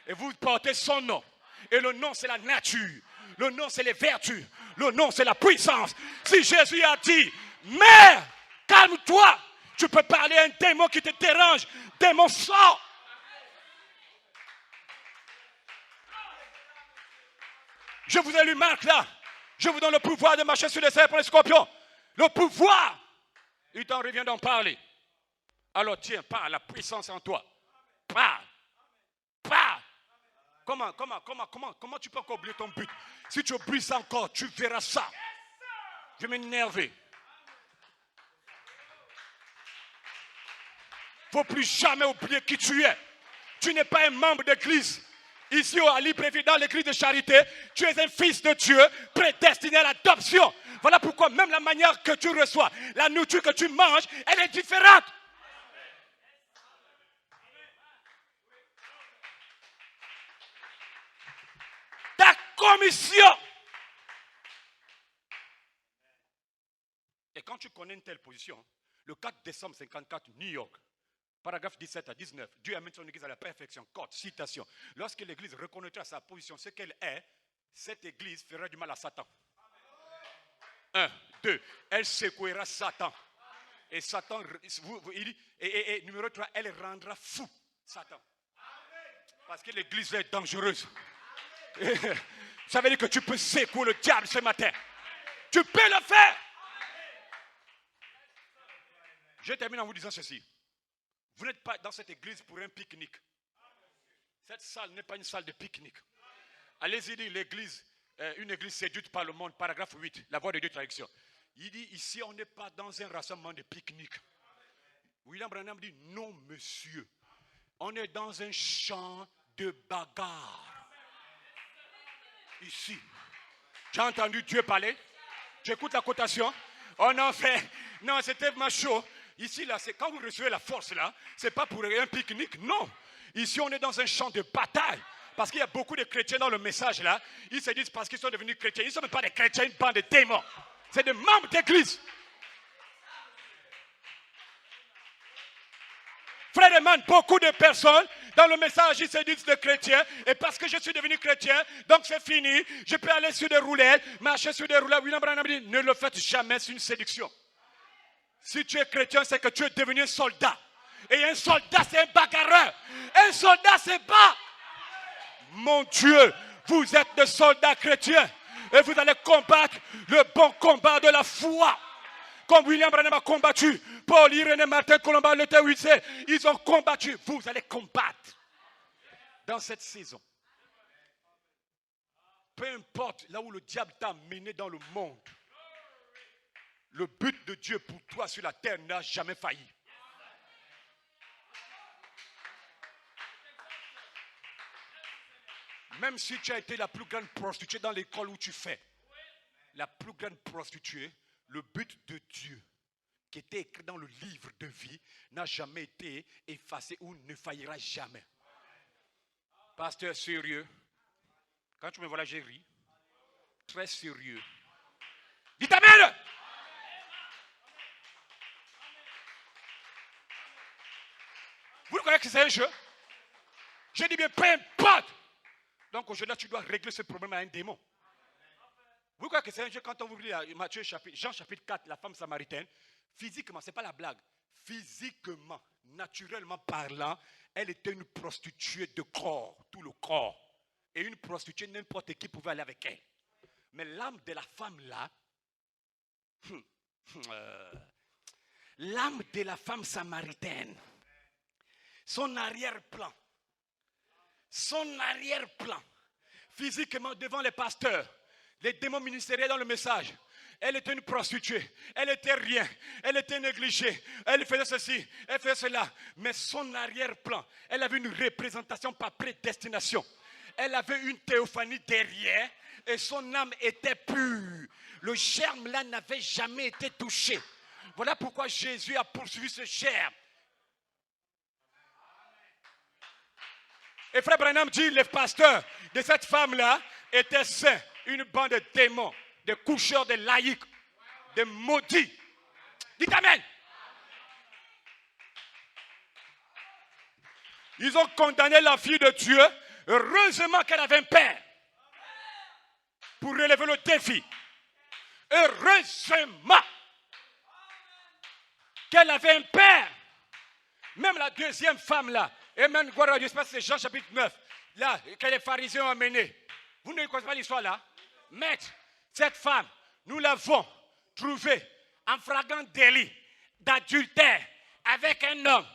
[SPEAKER 1] Et vous portez son nom. Et le nom c'est la nature. Le nom c'est les vertus. Le nom c'est la puissance. Si Jésus a dit, mère, calme-toi. Tu peux parler à un démon qui te dérange. Démon sort. Je vous ai lu Marc là. Je vous donne le pouvoir de marcher sur les serpents et les scorpions. Le pouvoir. Il t'en revient d'en parler. Alors tiens, parle, la puissance en toi. Parle. Parle. Comment tu peux encore oublier ton but? Si tu oublies ça encore, tu verras ça. Je vais m'énerver. Il ne faut plus jamais oublier qui tu es. Tu n'es pas un membre d'église. Ici au Libreville, dans l'église de charité, tu es un fils de Dieu prédestiné à l'adoption. Voilà pourquoi même la manière que tu reçois, la nourriture que tu manges, elle est différente. Ta commission. Et quand tu connais une telle position, le 4 décembre 54, New York, paragraphe 17 à 19, Dieu amène son église à la perfection. Code, citation. Lorsque l'église reconnaîtra sa position, ce qu'elle est, cette église fera du mal à Satan. 1, 2, elle secouera Satan. Et Satan, et numéro 3, elle rendra fou Satan. Parce que l'église est dangereuse. Ça veut dire que tu peux secouer le diable ce matin. Tu peux le faire. Je termine en vous disant ceci. Vous n'êtes pas dans cette église pour un pique-nique. Cette salle n'est pas une salle de pique-nique. Allez-y dire l'église, une église séduite par le monde, paragraphe 8, la voix de Dieu traduction. Il dit ici on n'est pas dans un rassemblement de pique-nique. William Branham dit non monsieur. On est dans un champ de bagarre. Ici. Tu as entendu Dieu parler? Tu écoutes la cotation? Oh non frère, non c'était macho. Ici, là, c'est quand vous recevez la force, là, c'est pas pour un pique-nique, non. Ici, on est dans un champ de bataille. Parce qu'il y a beaucoup de chrétiens dans le message, là. Ils se disent parce qu'ils sont devenus chrétiens. Ils ne sont même pas des chrétiens, une bande de démons. C'est des membres d'église. Frère et man, beaucoup de personnes, dans le message, ils se disent de chrétiens. Et parce que je suis devenu chrétien, donc c'est fini. Je peux aller sur des roulettes, marcher sur des roulettes. William Branham dit, ne le faites jamais, c'est une séduction. Si tu es chrétien, c'est que tu es devenu un soldat. Et un soldat, c'est un bagarreur. Un soldat, c'est pas. Mon Dieu, vous êtes des soldats chrétiens. Et vous allez combattre le bon combat de la foi. Comme William Branham a combattu. Paul, Irénée, Martin, Colomba, Luther, Wesley. Ils ont combattu. Vous allez combattre. Dans cette saison. Peu importe là où le diable t'a mené dans le monde. Le but de Dieu pour toi sur la terre n'a jamais failli. Même si tu as été la plus grande prostituée dans l'école où tu fais, la plus grande prostituée, le but de Dieu qui était écrit dans le livre de vie n'a jamais été effacé ou ne faillira jamais. Pasteur sérieux, quand tu me vois là, j'ai ri. Très sérieux. Dites amen. Vous croyez que c'est un jeu? Je dis bien, peu importe. Donc aujourd'hui, tu dois régler ce problème à un démon. Vous croyez que c'est un jeu quand on vous lit Jean chapitre 4, la femme samaritaine? Physiquement, ce n'est pas la blague. Physiquement, naturellement parlant, elle était une prostituée de corps, tout le corps. Et une prostituée, n'importe qui pouvait aller avec elle. Mais l'âme de la femme là, l'âme de la femme samaritaine, son arrière-plan, physiquement devant les pasteurs, les démons ministériels dans le message, Elle était une prostituée. Elle était rien. Elle était négligée. Elle faisait ceci. Elle faisait cela. Mais son arrière-plan, elle avait une représentation par prédestination. Elle avait une théophanie derrière et son âme était pure. Le germe là n'avait jamais été touché. Voilà pourquoi Jésus a poursuivi ce germe. Et frère Branham dit, les pasteurs de cette femme-là étaient saints. Une bande de démons, de coucheurs, de laïcs, de maudits. Dites amen. Ils ont condamné la fille de Dieu. Heureusement qu'elle avait un père pour relever le défi. Heureusement qu'elle avait un père. Même la deuxième femme là, et même, je sais pas si c'est Jean chapitre 9, là, que les pharisiens ont amené. Vous ne connaissez pas l'histoire là? Maître, cette femme, nous l'avons trouvée en flagrant délit d'adultère avec un homme.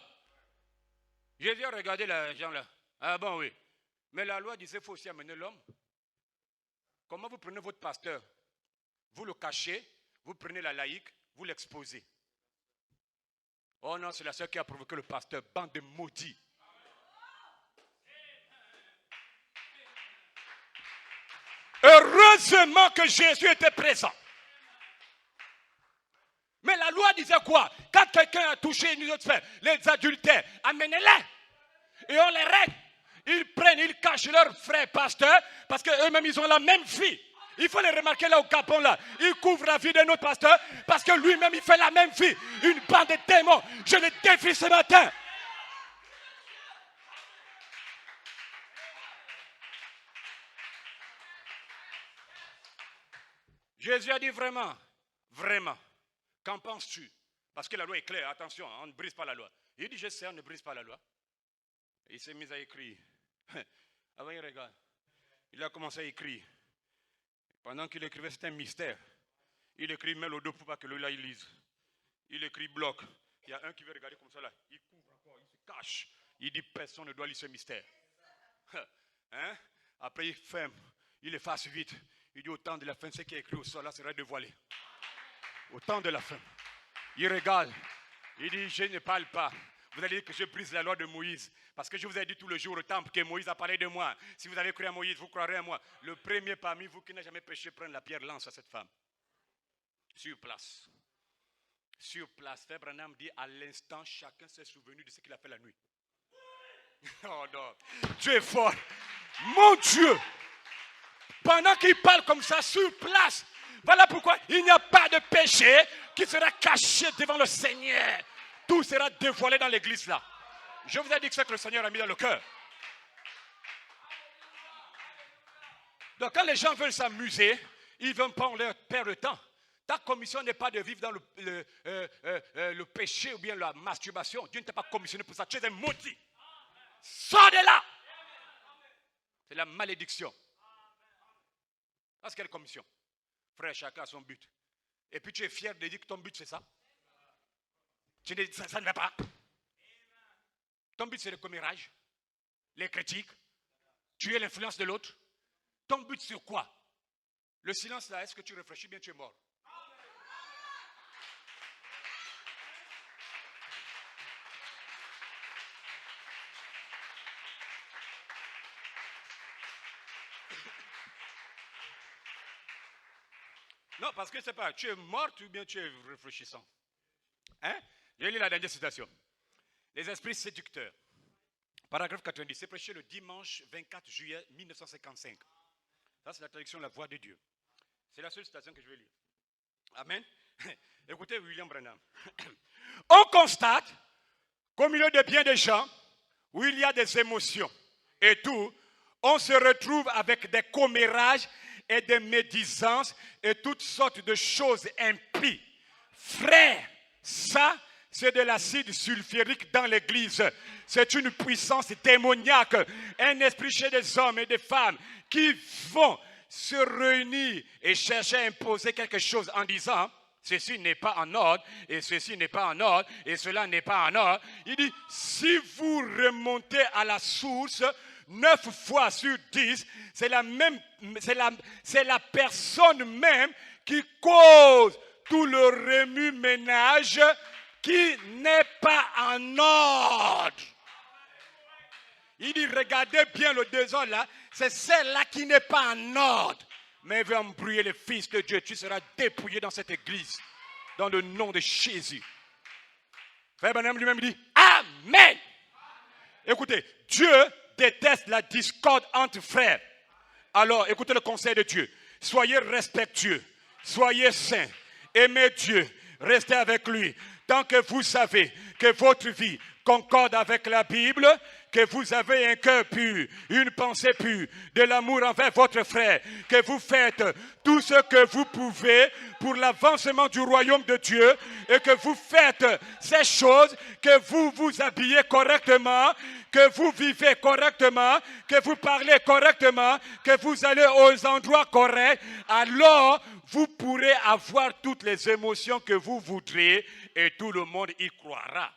[SPEAKER 1] Jésus a regardé les gens là. Ah bon, oui. Mais la loi disait qu'il faut aussi amener l'homme. Comment vous prenez votre pasteur? Vous le cachez, vous prenez la laïque, vous l'exposez. Oh non, c'est la seule qui a provoqué le pasteur. Bande de maudits. Heureusement que Jésus était présent. Mais la loi disait quoi? Quand quelqu'un a touché une autre femme, les adultères, amenez-les. Et on les règle. Ils prennent, ils cachent leur frère pasteur parce qu'eux-mêmes, ils ont la même vie. Il faut les remarquer là au Gabon là. Ils couvrent la vie de notre pasteur parce que lui-même, il fait la même vie. Une bande de démons. Je le défie ce matin. Jésus a dit vraiment, vraiment, qu'en penses-tu? Parce que la loi est claire, attention, on ne brise pas la loi. Il dit, je sais, on ne brise pas la loi. Et il s'est mis à écrire. Avant, il regarde. Il a commencé à écrire. Pendant qu'il écrivait, c'était un mystère. Il écrit mail au dos pour pas que lui là, il lise. Il écrit bloc. Il y a un qui veut regarder comme ça là. Il couvre encore, il se cache. Il dit, personne ne doit lire ce mystère. Hein? Après, il ferme. Il efface vite. Il dit, au temps de la fin, ce qui est écrit au sol là sera dévoilé. Au temps de la fin. Il regarde. Il dit, je ne parle pas. Vous allez dire que je brise la loi de Moïse. Parce que je vous ai dit tout le jour au temple que Moïse a parlé de moi. Si vous avez cru à Moïse, vous croirez à moi. Le premier parmi vous qui n'a jamais péché, prenne la pierre, lance à cette femme. Sur place. Sur place. Frère Branham dit, à l'instant, chacun s'est souvenu de ce qu'il a fait la nuit. Oh non. Dieu est fort. Mon Dieu. Pendant qu'il parle comme ça, sur place. Voilà pourquoi il n'y a pas de péché qui sera caché devant le Seigneur. Tout sera dévoilé dans l'église là. Je vous ai dit que c'est que le Seigneur a mis dans le cœur. Donc quand les gens veulent s'amuser, ils ne veulent pas perdre le temps. Ta commission n'est pas de vivre dans le péché ou bien la masturbation. Dieu ne t'a pas commissionné pour ça. Tu es un maudit. Sors de là. C'est la malédiction. Parce quelle commission? Frère, chacun a son but. Et puis tu es fier de dire que ton but c'est ça. Ça ne va pas. Ton but c'est le commérage, les critiques, tuer l'influence de l'autre. Ton but c'est quoi? Le silence là, est-ce que tu réfléchis bien, tu es mort? Non, parce que c'est pas, tu es mort ou bien tu es réfléchissant. Hein? Je lis la dernière citation. Les esprits séducteurs. Paragraphe 90. C'est prêché le dimanche 24 juillet 1955. Ça, c'est la traduction de la voix de Dieu. C'est la seule citation que je vais lire. Amen. Écoutez William Branham. On constate qu'au milieu de bien des gens, où il y a des émotions et tout, on se retrouve avec des commérages et des médisances et toutes sortes de choses impies. Frère, ça, c'est de l'acide sulfurique dans l'église. C'est une puissance démoniaque. Un esprit chez des hommes et des femmes qui vont se réunir et chercher à imposer quelque chose en disant ceci n'est pas en ordre et ceci n'est pas en ordre et cela n'est pas en ordre. Il dit si vous remontez à la source, 9 fois sur 10, c'est la personne même qui cause tout le remue-ménage qui n'est pas en ordre. Il dit, regardez bien le désordre là, c'est celle-là qui n'est pas en ordre. Mais il veut embrouiller le Fils de Dieu. Tu seras dépouillé dans cette église, dans le nom de Jésus. Frère Branham lui-même dit, Amen. Écoutez, Dieu déteste la discorde entre frères. Alors, écoutez le conseil de Dieu. Soyez respectueux, soyez saints, aimez Dieu, restez avec lui. Tant que vous savez que votre vie concorde avec la Bible, que vous avez un cœur pur, une pensée pure, de l'amour envers votre frère, que vous faites tout ce que vous pouvez pour l'avancement du royaume de Dieu et que vous faites ces choses, que vous vous habillez correctement, que vous vivez correctement, que vous parlez correctement, que vous allez aux endroits corrects, alors vous pourrez avoir toutes les émotions que vous voudrez et tout le monde y croira.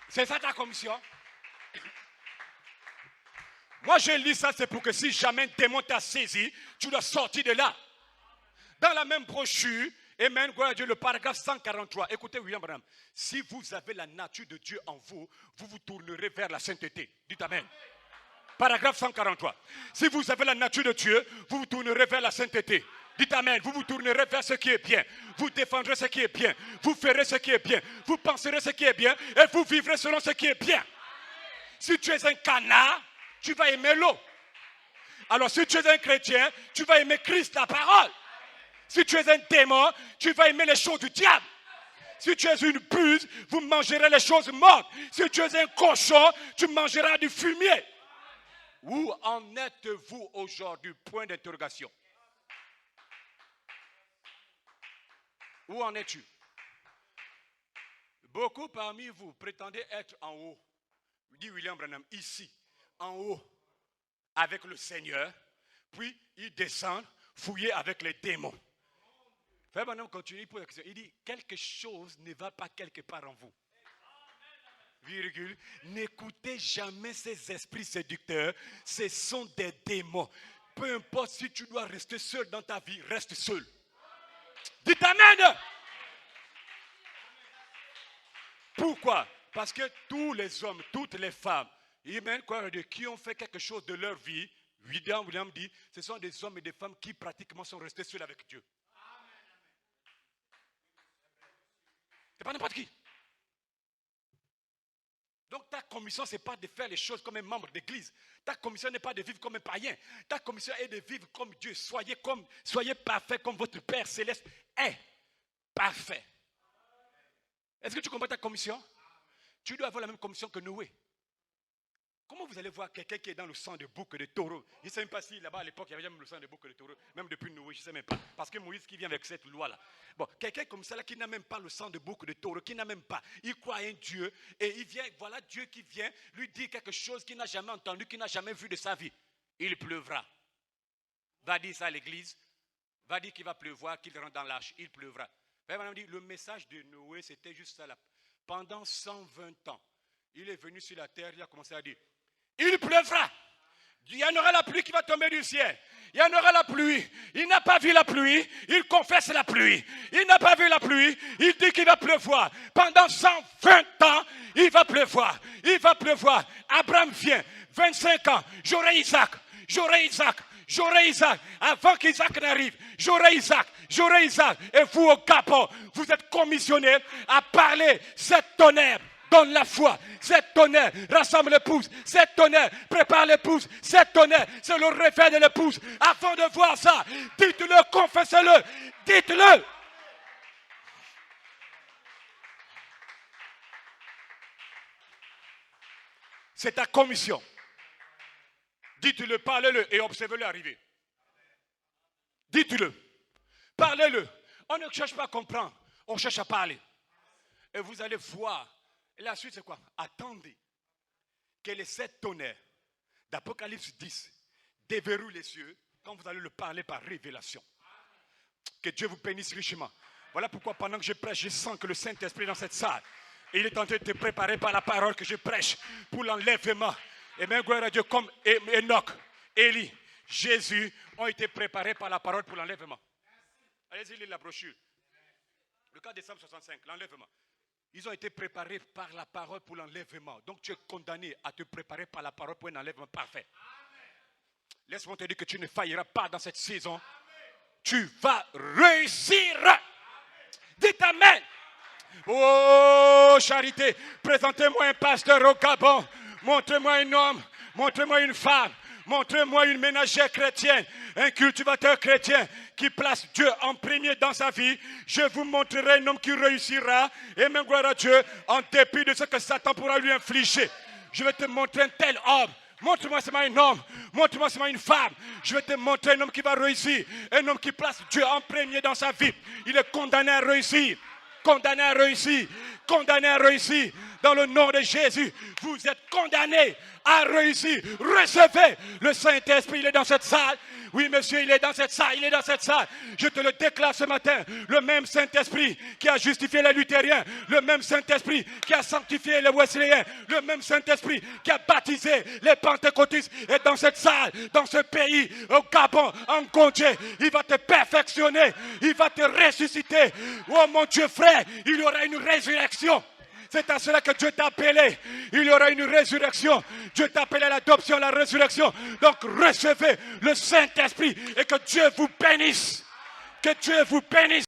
[SPEAKER 1] C'est ça ta commission? Moi, je lis ça, c'est pour que si jamais un démon t'a saisi, tu dois sortir de là. Dans la même brochure, Amen, gloire à Dieu, le paragraphe 143. Écoutez, William Branham. Si vous avez la nature de Dieu en vous, vous vous tournerez vers la sainteté. Dites Amen. Paragraphe 143. Si vous avez la nature de Dieu, vous vous tournerez vers la sainteté. Dites Amen. Vous vous tournerez vers ce qui est bien. Vous défendrez ce qui est bien. Vous ferez ce qui est bien. Vous penserez ce qui est bien. Et vous vivrez selon ce qui est bien. Si tu es un canard, tu vas aimer l'eau. Alors si tu es un chrétien, tu vas aimer Christ, la parole. Si tu es un démon, tu vas aimer les choses du diable. Si tu es une puce, vous mangerez les choses mortes. Si tu es un cochon, tu mangeras du fumier. Où en êtes-vous aujourd'hui? Point d'interrogation. Où en es-tu? Beaucoup parmi vous prétendez être en haut, dit William Branham, ici, en haut, avec le Seigneur, puis ils descendent, fouiller avec les démons. Frère Branham continue, il pose la question, il dit, quelque chose ne va pas quelque part en vous. Virgule, n'écoutez jamais ces esprits séducteurs, ce sont des démons. Peu importe si tu dois rester seul dans ta vie, reste seul. Dites Amen. Pourquoi? Parce que tous les hommes, toutes les femmes, qui ont fait quelque chose de leur vie, William dit, ce sont des hommes et des femmes qui pratiquement sont restés seuls avec Dieu. C'est pas n'importe qui. Donc ta commission, ce n'est pas de faire les choses comme un membre d'église. Ta commission n'est pas de vivre comme un païen. Ta commission est de vivre comme Dieu. Soyez parfait comme votre Père céleste est parfait. Est-ce que tu comprends ta commission? Tu dois avoir la même commission que Noé. Comment vous allez voir quelqu'un qui est dans le sang de bouc et de taureau? Je ne sais même pas si là-bas à l'époque il y avait même le sang de bouc et de taureau, même depuis Noé, je ne sais même pas. Parce que Moïse qui vient avec cette loi-là. Bon, quelqu'un comme ça là, qui n'a même pas le sang de bouc et de taureau, qui n'a même pas, il croit à un Dieu et il vient, voilà Dieu qui vient lui dire quelque chose qu'il n'a jamais entendu, qu'il n'a jamais vu de sa vie. Il pleuvra. Va dire ça à l'église, va dire qu'il va pleuvoir, qu'il rentre dans l'arche, il pleuvra. Le message de Noé c'était juste ça là. Pendant 120 ans, il est venu sur la terre, il a commencé à dire, il pleuvra. Il y en aura la pluie qui va tomber du ciel. Il y en aura la pluie. Il n'a pas vu la pluie. Il confesse la pluie. Il n'a pas vu la pluie. Il dit qu'il va pleuvoir. Pendant 120 ans, il va pleuvoir. Il va pleuvoir. Abraham vient. 25 ans. J'aurai Isaac. J'aurai Isaac. J'aurai Isaac. Avant qu'Isaac n'arrive. J'aurai Isaac. J'aurai Isaac. Et vous au Gabon, vous êtes commissionnés à parler cette tonnerre. Donne la foi, cette tonnerre, rassemble l'épouse, cette tonnerre, prépare l'épouse, cette tonnerre, c'est le réveil de l'épouse. Avant de voir ça, dites-le, confessez-le, dites-le. C'est ta commission. Dites-le, parlez-le et observez-le arriver. Dites-le, parlez-le. On ne cherche pas à comprendre, on cherche à parler. Et vous allez voir. Et la suite, c'est quoi? Attendez que les 7 tonnerres d'Apocalypse 10 déverrouillent les cieux quand vous allez le parler par révélation. Que Dieu vous bénisse richement. Voilà pourquoi pendant que je prêche, je sens que le Saint-Esprit est dans cette salle. Et il est en train de te préparer par la parole que je prêche pour l'enlèvement. Et même gloire à Dieu, comme Enoch, Élie, Jésus ont été préparés par la parole pour l'enlèvement. Allez-y, lire la brochure. Le 4 décembre 65, l'enlèvement. Ils ont été préparés par la parole pour l'enlèvement. Donc tu es condamné à te préparer par la parole pour un enlèvement parfait. Laisse-moi te dire que tu ne failliras pas dans cette saison. Tu vas réussir. Dites amen. Oh, charité, présentez-moi un pasteur au Gabon. Montrez-moi un homme, montrez-moi une femme, montrez-moi une ménagère chrétienne, un cultivateur chrétien qui place Dieu en premier dans sa vie. Je vous montrerai un homme qui réussira. Et même gloire à Dieu, en dépit de ce que Satan pourra lui infliger. Je vais te montrer un tel homme. Montre-moi seulement un homme, montre-moi seulement une femme. Je vais te montrer un homme qui va réussir. Un homme qui place Dieu en premier dans sa vie. Il est condamné à réussir. Condamné à réussir, condamné à réussir. Dans le nom de Jésus, vous êtes condamné à réussir. Recevez le Saint-Esprit, il est dans cette salle. Oui, monsieur, il est dans cette salle, il est dans cette salle. Je te le déclare ce matin. Le même Saint-Esprit qui a justifié les luthériens, le même Saint-Esprit qui a sanctifié les wesleyens, le même Saint-Esprit qui a baptisé les pentecôtistes est dans cette salle, dans ce pays, au Gabon, en Congé. Il va te perfectionner, il va te ressusciter. Oh mon Dieu, frère, il y aura une résurrection. C'est à cela que Dieu t'a appelé. Il y aura une résurrection. Dieu t'a appelé à l'adoption, à la résurrection. Donc recevez le Saint-Esprit et que Dieu vous bénisse. Que Dieu vous bénisse.